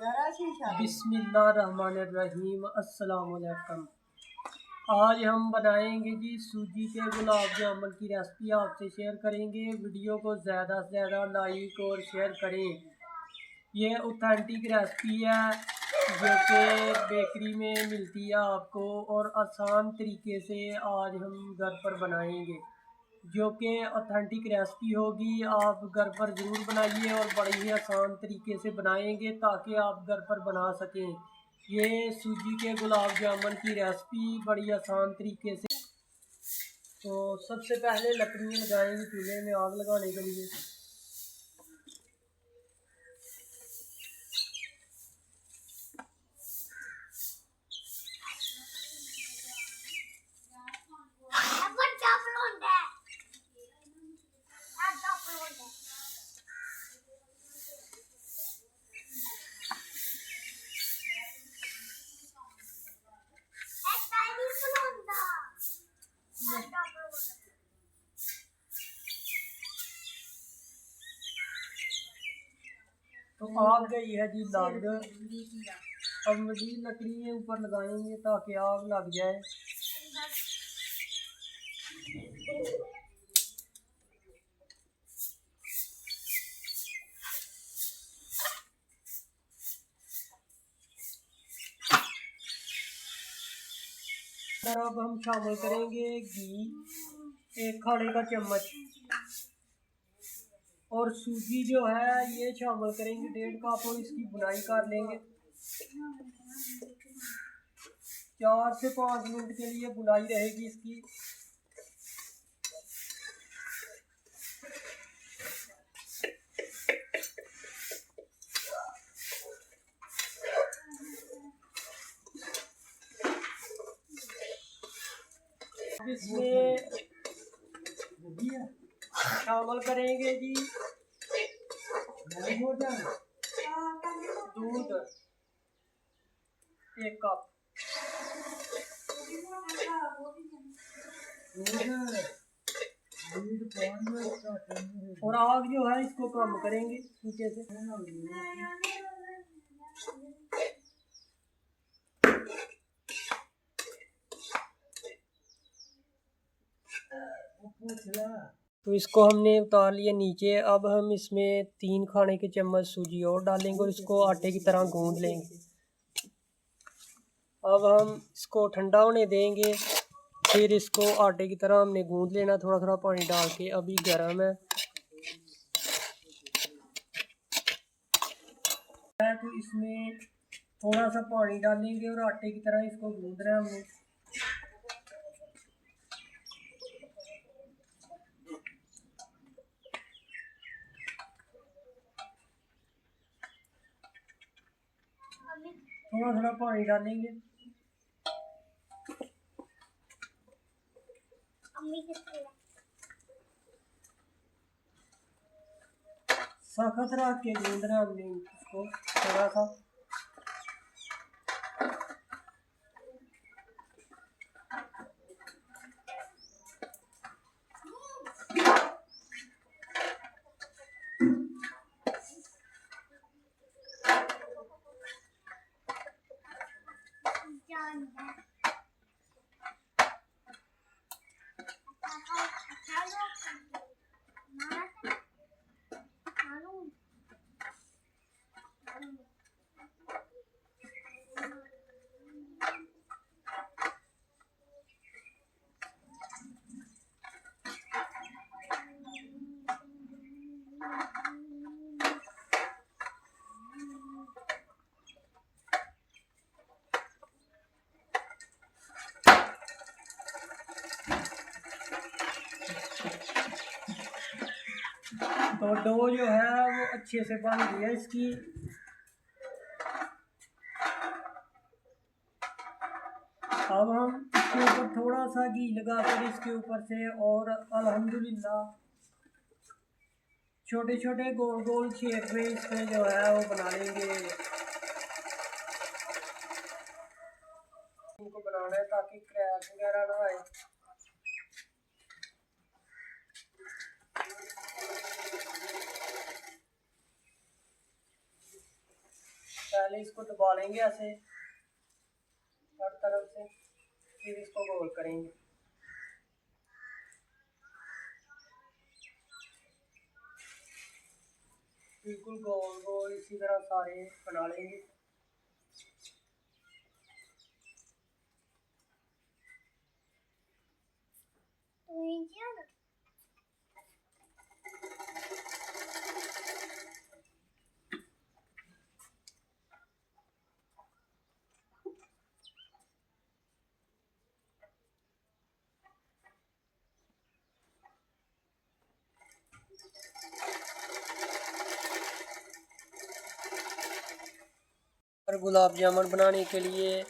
बिस्मिल्लाहिर्रहमानिर्रहीम। अस्सलाम वालेकुम। आज हम बनाएंगे जी सूजी के गुलाब जामुन की रेसिपी आपसे शेयर करेंगे। वीडियो को ज़्यादा से ज़्यादा लाइक और शेयर करें। ये ऑथेंटिक रेसिपी है जो कि बेकरी में मिलती है आपको, और आसान तरीके से आज हम घर पर बनाएंगे, जो कि ऑथेंटिक रेसिपी होगी। आप घर पर ज़रूर बनाइए और बड़े ही आसान तरीके से बनाएंगे ताकि आप घर पर बना सकें। ये सूजी के गुलाब जामुन की रेसिपी बड़ी आसान तरीके से। तो सबसे पहले लकड़ियाँ लगाएंगे चूल्हे में आग लगाने के लिए। तो आग गई है जी लग। अब मज़ीद लकड़ियाँ ऊपर लगाएंगे ताकि आग लग जाए। अब हम शामिल करेंगे घी 1 खाने का चम्मच, और सूजी जो है ये शामिल करेंगे 1.5 कप, और इसकी बुनाई कर लेंगे। 4 से 5 मिनट के लिए बुनाई रहेगी इसकी। इसमें शामिल करेंगे जी दूध 1 कप, और आग जो है इसको कम करेंगे नीचे से। तो इसको हमने उतार लिया नीचे। अब हम इसमें 3 खाने के चम्मच सूजी और डालेंगे और इसको आटे की तरह गूंद लेंगे। अब हम इसको ठंडा होने देंगे, फिर इसको आटे की तरह हमने गूंद लेना थोड़ा थोड़ा पानी डाल के। अभी गर्म है तो इसमें थोड़ा सा पानी डालेंगे और आटे की तरह इसको गूंदना है हमने। थोड़ा थोड़ा पानी डालेंगे। सख्त रख के गूंदना हमने इसको थोड़ा सा। तो डो जो है वो अच्छे से बन गई है इसकी। अब हम इसके ऊपर थोड़ा सा घी लगाकर इसके ऊपर से, और अल्हम्दुलिल्लाह छोटे छोटे गोल गोल शेप में इसमें जो है वो बना लेंगे। इनको बनाना है ताकि क्रैक वगैरह ना आए। पहले इसको दबा लेंगे ऐसे हर तरफ से, फिर इसको गोल करेंगे। बिल्कुल गोल गोल इसी तरह सारे बना लेंगे। और गुलाब जामुन बनाने के लिए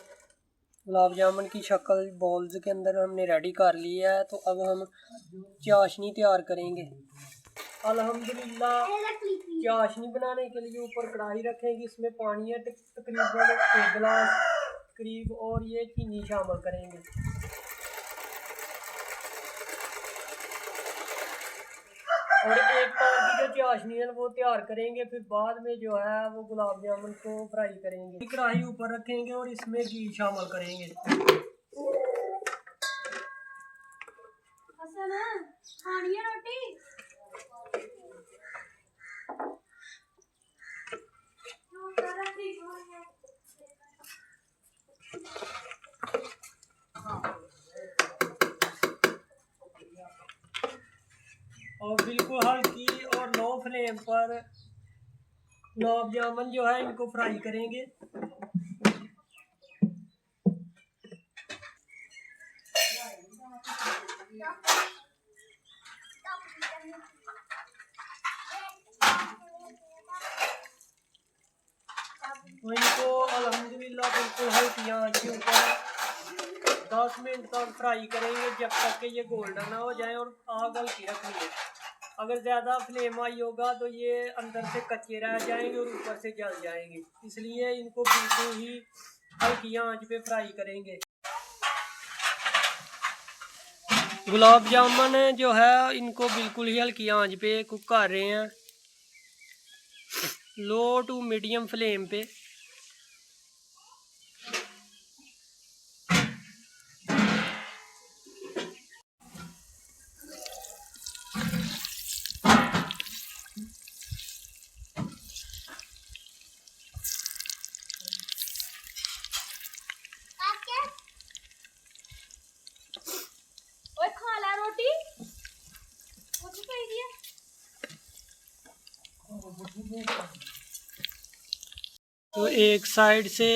गुलाब जामुन की शक्ल बॉल्स के अंदर हमने रेडी कर लिया है। तो अब हम चाशनी तैयार करेंगे। अल्हम्दुलिल्लाह चाशनी बनाने के लिए ऊपर कढ़ाई रखेंगे, इसमें पानी है तकरीबन 1 गिलास करीब, और ये चीनी शामिल करेंगे। और एक पाव की जो चाशनी है वो तैयार करेंगे, फिर बाद में जो है वो गुलाब जामुन को फ्राई करेंगे। कढ़ाई ऊपर रखेंगे और इसमें घी शामिल करेंगे। खानी है रोटी? और बिल्कुल हल्की और लो फ्लेम पर गुलाब जामुन जो है इनको फ्राई करेंगे। तो इनको अल्हम्दुलिल्लाह बिल्कुल हल्की आंच के ऊपर 10 मिनट तक फ्राई करेंगे, जब तक कि ये गोल्डन ना हो जाए, और आग हल्की रखनी है। अगर ज़्यादा फ्लेम आई होगा तो ये अंदर से कच्चे रह जाएंगे और ऊपर से जल जाएंगे, इसलिए इनको बिल्कुल ही हल्की आंच पे फ्राई करेंगे। गुलाब जामुन जो है इनको बिल्कुल ही हल्की आंच पे कुक कर रहे हैं, लो टू मीडियम फ्लेम पे। खाला रोटी तो एक साइड से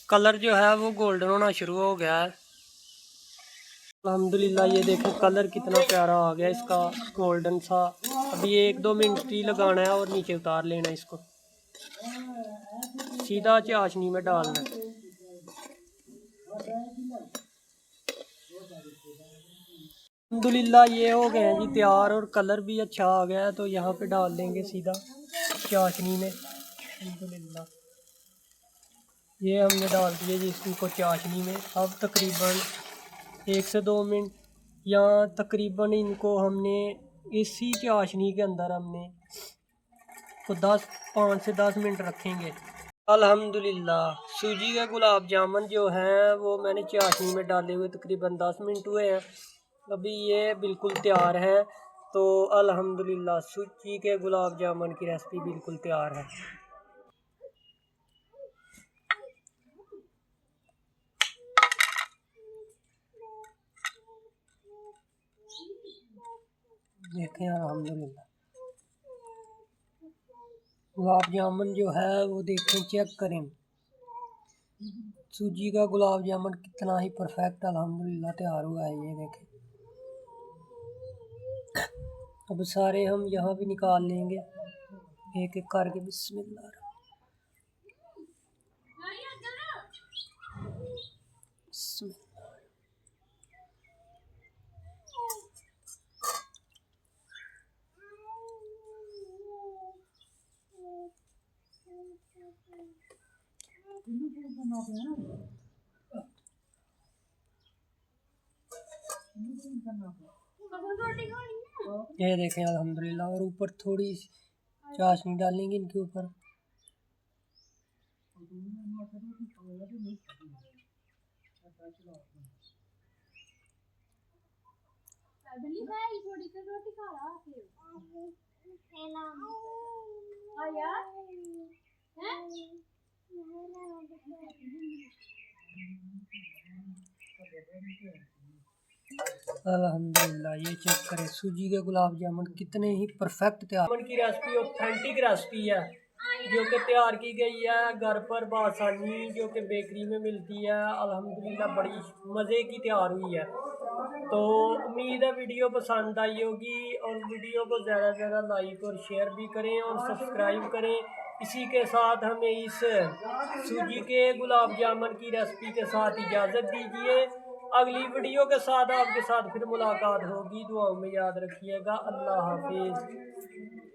कलर जो है वो गोल्डन होना शुरू हो गया है। अल्हम्दुलिल्लाह ये देखो कलर कितना प्यारा आ गया इसका, गोल्डन सा। अभी 1-2 मिनट ही लगाना है और नीचे उतार लेना है इसको, सीधा चाशनी में डालना है। अल्हम्दुलिल्लाह ये हो गए हैं जी तैयार, और कलर भी अच्छा आ गया है। तो यहाँ पे डाल देंगे सीधा चाशनी में। अल्हम्दुलिल्लाह ये हमने डाल दिए जी इसको चाशनी में। अब तकरीबन 1 से 2 मिनट या तकरीबन इनको हमने इसी चाशनी के अंदर हमने तो 5 से 10 मिनट रखेंगे। अल्हम्दुलिल्लाह सूजी के गुलाब जामुन जो हैं वो मैंने चाशनी में डाले हुए तकरीबन 10 मिनट हुए हैं। अभी ये बिल्कुल तैयार है। तो अल्हम्दुलिल्लाह सूजी के गुलाब जामुन की रेसिपी बिल्कुल तैयार है। देखें अल्हम्दुलिल्लाह गुलाब जामुन जो है वो देखें, चेक करें सूजी का गुलाब जामुन कितना ही परफेक्ट अल्हम्दुलिल्लाह तैयार हुआ है। ये देखें, अब सारे हम यहाँ भी निकाल लेंगे एक एक करके। बिस्मिल्लाह ये देखें अल्हम्दुलिल्लाह। और ऊपर थोड़ी चाशनी डालेंगे इनके ऊपर। थोड़ी सी रोटी खा रहा अल्हम्दुलिल्लाह, ये चेक करें सूजी के गुलाब जामुन कितने ही परफेक्ट तैयार। जामुन की रेसिपी ऑथेंटिक रेसिपी है जो कि तैयार की गई है घर पर बआसानी, जो कि बेकरी में मिलती है। अल्हम्दुलिल्लाह बड़ी मज़े की तैयार हुई है। तो उम्मीद है वीडियो पसंद आई होगी, और वीडियो को ज़्यादा से ज़्यादा लाइक और शेयर भी करें और सब्सक्राइब करें। इसी के साथ हमें इस सूजी के गुलाब जामुन की रेसिपी के साथ इजाज़त दीजिए। अगली वीडियो के साथ आपके साथ फिर मुलाकात होगी। दुआओं में याद रखिएगा। अल्लाह हाफिज़।